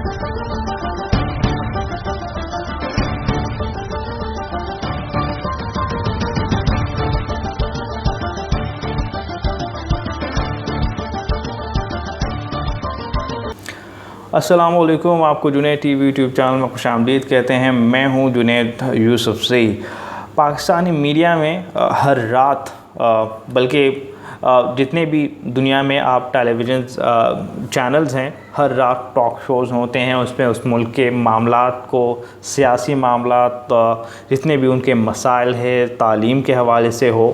السلام علیکم، آپ کو Junaid T V YouTube channel میں خوش آمدید کہتے ہیں۔ میں ہوں جنید یوسف سی۔ پاکستانی میڈیا میں ہر رات بلکہ جتنے بھی دنیا میں آپ ٹیلی ویژن چینلز ہیں، ہر رات ٹاک شوز ہوتے ہیں۔ اس پہ اس ملک کے معاملات کو، سیاسی معاملات، جتنے بھی ان کے مسائل ہیں، تعلیم کے حوالے سے ہو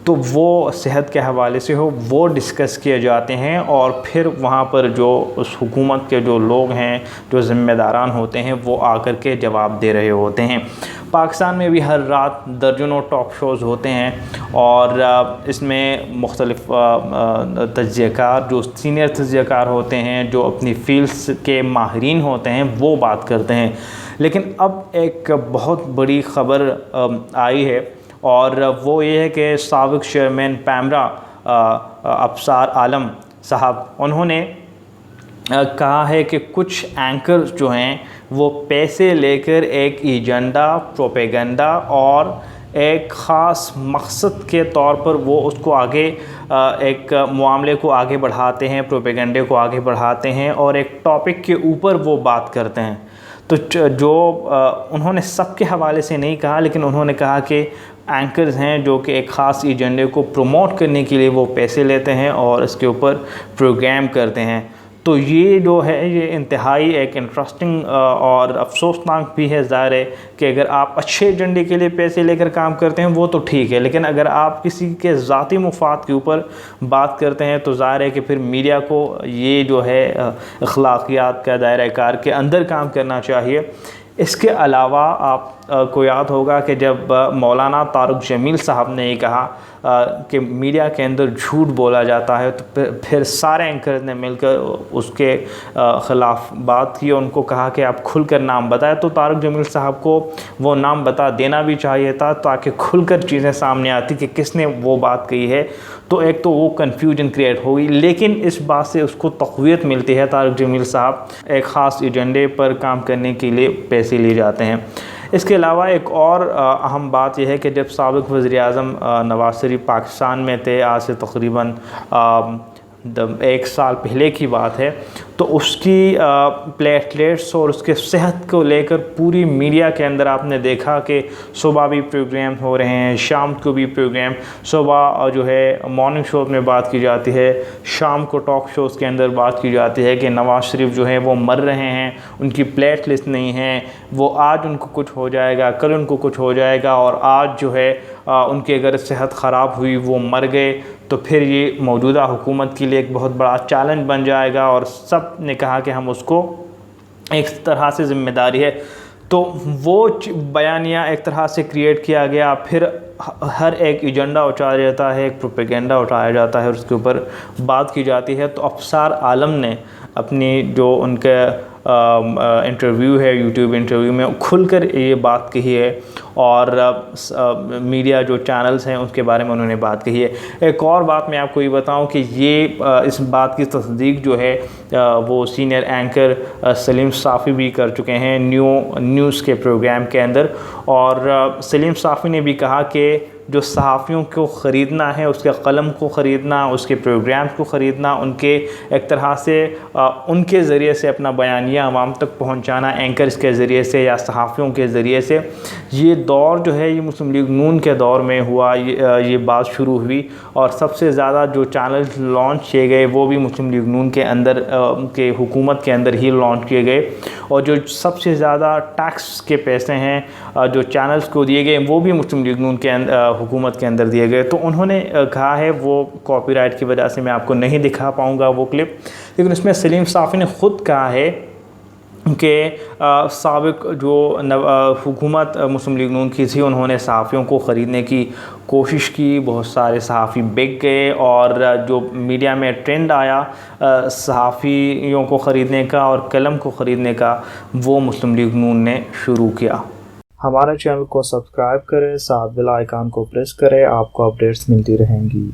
تو وہ صحت کے حوالے سے ہو، وہ ڈسکس کیے جاتے ہیں، اور پھر وہاں پر جو اس حکومت کے جو لوگ ہیں، جو ذمہ داران ہوتے ہیں، وہ آ کر کے جواب دے رہے ہوتے ہیں۔ پاکستان میں بھی ہر رات درجنوں ٹاک شوز ہوتے ہیں، اور اس میں مختلف تجزیہ کار، جو سینئر تجزیہ کار ہوتے ہیں، جو اپنی فیلڈس کے ماہرین ہوتے ہیں، وہ بات کرتے ہیں۔ لیکن اب ایک بہت بڑی خبر آئی ہے، اور وہ یہ ہے کہ سابق چیئرمین پیمرا ابصار عالم صاحب، انہوں نے کہا ہے کہ کچھ اینکرز جو ہیں وہ پیسے لے کر ایک ایجنڈا، پروپیگنڈا اور ایک خاص مقصد کے طور پر وہ اس کو آگے ایک معاملے کو آگے بڑھاتے ہیں، پروپیگنڈے کو آگے بڑھاتے ہیں، اور ایک ٹاپک کے اوپر وہ بات کرتے ہیں۔ تو جو انہوں نے سب کے حوالے سے نہیں کہا، لیکن انہوں نے کہا کہ اینکرز ہیں جو کہ ایک خاص ایجنڈے کو پروموٹ کرنے کے لیے وہ پیسے لیتے ہیں اور اس کے اوپر پروگرام کرتے ہیں۔ تو یہ جو ہے یہ انتہائی ایک انٹرسٹنگ اور افسوسناک بھی ہے۔ ظاہر ہے کہ اگر آپ اچھے ایجنڈے کے لیے پیسے لے کر کام کرتے ہیں وہ تو ٹھیک ہے، لیکن اگر آپ کسی کے ذاتی مفاد کے اوپر بات کرتے ہیں تو ظاہر ہے کہ پھر میڈیا کو یہ جو ہے اخلاقیات کا دائرہ کار کے اندر کام کرنا چاہیے۔ اس کے علاوہ آپ کو یاد ہوگا کہ جب مولانا طارق جمیل صاحب نے یہ کہا کہ میڈیا کے اندر جھوٹ بولا جاتا ہے، تو پھر سارے اینکرز نے مل کر اس کے خلاف بات کی، ان کو کہا کہ آپ کھل کر نام بتائیں۔ تو طارق جمیل صاحب کو وہ نام بتا دینا بھی چاہیے تھا، تاکہ کھل کر چیزیں سامنے آتی کہ کس نے وہ بات کہی ہے۔ تو ایک تو وہ کنفیوژن کریٹ ہوگی، لیکن اس بات سے اس کو تقویت ملتی ہے۔ طارق جمیل صاحب ایک خاص ایجنڈے پر کام کرنے کے لیے پیسے لیے جاتے ہیں۔ اس کے علاوہ ایک اور اہم بات یہ ہے کہ جب سابق وزیر اعظم نواز شریف پاکستان میں تھے، آج سے تقریباً 1 سال پہلے کی بات ہے، تو اس کی پلیٹلیٹس اور اس کے صحت کو لے کر پوری میڈیا کے اندر آپ نے دیکھا کہ صبح بھی پروگرام ہو رہے ہیں، شام کو بھی پروگرام، صبح جو ہے مارننگ شوز میں بات کی جاتی ہے، شام کو ٹاک شوز کے اندر بات کی جاتی ہے کہ نواز شریف جو ہیں وہ مر رہے ہیں، ان کی پلیٹ لسٹ نہیں ہے، وہ آج ان کو کچھ ہو جائے گا، کل ان کو کچھ ہو جائے گا، اور آج جو ہے ان کی اگر صحت خراب ہوئی، وہ مر گئے، تو پھر یہ موجودہ حکومت کے لیے ایک بہت بڑا چیلنج بن جائے گا، اور سب نے کہا کہ ہم اس کو ایک طرح سے ذمہ داری ہے۔ تو وہ بیانیہ ایک طرح سے کریٹ کیا گیا، پھر ہر ایک ایجنڈا اٹھایا جاتا ہے، ایک پروپیگنڈا اٹھایا جاتا ہے، اور اس کے اوپر بات کی جاتی ہے۔ تو ابصار عالم نے اپنی جو ان کا انٹرویو ہے، یوٹیوب انٹرویو میں کھل کر یہ بات کہی ہے، اور میڈیا جو چینلز ہیں اس کے بارے میں انہوں نے بات کہی ہے۔ ایک اور بات میں آپ کو یہ بتاؤں کہ یہ اس بات کی تصدیق جو ہے وہ سینئر اینکر سلیم صافی بھی کر چکے ہیں نیوز کے پروگرام کے اندر، اور سلیم صافی نے بھی کہا کہ جو صحافیوں کو خریدنا ہے، اس کے قلم کو خریدنا، اس کے پروگرامز کو خریدنا، ان کے ایک طرح سے ان کے ذریعے سے اپنا بیانیہ عوام تک پہنچانا، اینکرز کے ذریعے سے یا صحافیوں کے ذریعے سے، یہ دور جو ہے یہ مسلم لیگ نون کے دور میں ہوا، یہ بات شروع ہوئی، اور سب سے زیادہ جو چینلز لانچ کیے گئے وہ بھی مسلم لیگ نون کے اندر کے حکومت کے اندر ہی لانچ کیے گئے، اور جو سب سے زیادہ ٹیکس کے پیسے ہیں جو چینلز کو دیے گئے وہ بھی مسلم لیگ نون کے حکومت کے اندر دیے گئے۔ تو انہوں نے کہا ہے، وہ کاپی رائٹ کی وجہ سے میں آپ کو نہیں دکھا پاؤں گا وہ کلپ، لیکن اس میں سلیم صافی نے خود کہا ہے کہ سابق جو حکومت مسلم لیگ نون کی تھی، انہوں نے صحافیوں کو خریدنے کی کوشش کی، بہت سارے صحافی بک گئے، اور جو میڈیا میں ٹرینڈ آیا صحافیوں کو خریدنے کا اور قلم کو خریدنے کا، وہ مسلم لیگ نون نے شروع کیا۔ ہمارے چینل کو سبسکرائب کریں، ساتھ بیل آئیکن کو پریس کریں، آپ کو اپڈیٹس ملتی رہیں گی۔